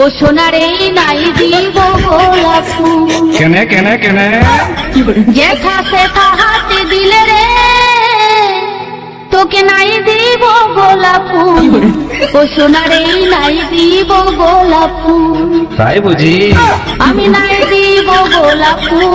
ও সোনারে নাই দিব গোলাপ ফুল। কেনে কেনে কেনে যেথা সেথা হাতে দিলে রে তোকে নাই দিব গোলাপ ফুল। ও সোনারে নাই দিব গোলাপ ফুল। তাই বুঝি আমি নাই দিব গোলাপ ফুল।